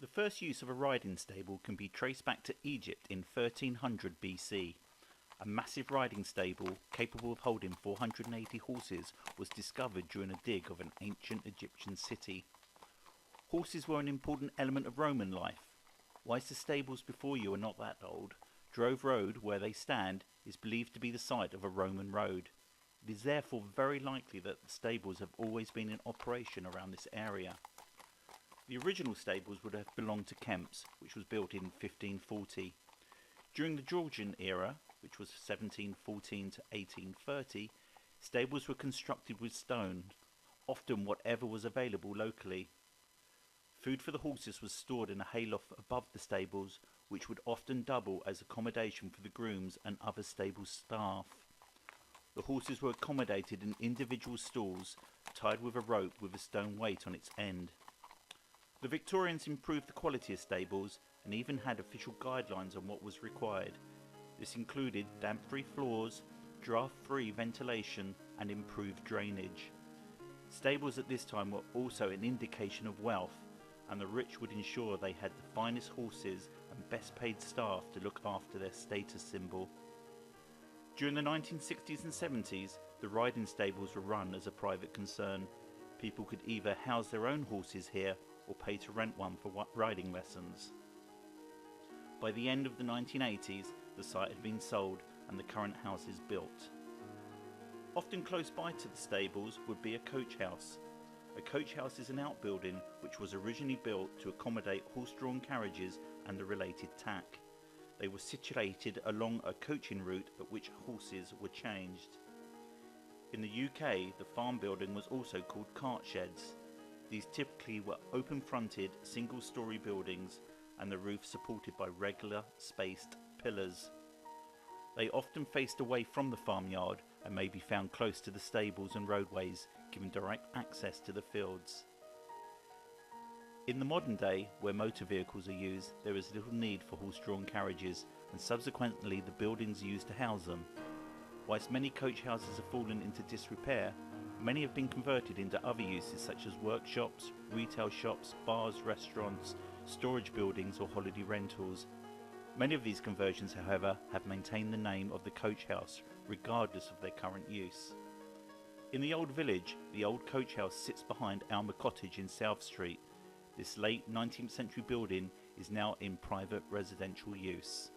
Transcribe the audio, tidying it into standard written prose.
The first use of a riding stable can be traced back to Egypt in 1300 BC. A massive riding stable, capable of holding 480 horses, was discovered during a dig of an ancient Egyptian city. Horses were an important element of Roman life. Whilst the stables before you are not that old, Drove Road, where they stand, is believed to be the site of a Roman road. It is therefore very likely that the stables have always been in operation around this area. The original stables would have belonged to Kemp's, which was built in 1540. During the Georgian era, which was 1714 to 1830, stables were constructed with stone, often whatever was available locally. Food for the horses was stored in a hayloft above the stables, which would often double as accommodation for the grooms and other stable staff. The horses were accommodated in individual stalls, tied with a rope with a stone weight on its end. The Victorians improved the quality of stables and even had official guidelines on what was required. This included damp-free floors, draft-free ventilation and improved drainage. Stables at this time were also an indication of wealth, and the rich would ensure they had the finest horses and best paid staff to look after their status symbol. During the 1960s and 70s, the riding stables were run as a private concern. People could either house their own horses here or pay to rent one for riding lessons. By the end of the 1980s, the site had been sold and the current house is built. Often close by to the stables would be a coach house. A coach house is an outbuilding which was originally built to accommodate horse-drawn carriages and the related tack. They were situated along a coaching route at which horses were changed. In the UK, the farm building was also called cart sheds. These typically were open-fronted, single-storey buildings and the roof supported by regular, spaced pillars. They often faced away from the farmyard and may be found close to the stables and roadways, giving direct access to the fields. In the modern day, where motor vehicles are used, there is little need for horse-drawn carriages and subsequently the buildings used to house them. Whilst many coach houses have fallen into disrepair, many have been converted into other uses such as workshops, retail shops, bars, restaurants, storage buildings or holiday rentals. Many of these conversions, however, have maintained the name of the coach house, regardless of their current use. In the old village, the old coach house sits behind Alma Cottage in South Street. This late 19th century building is now in private residential use.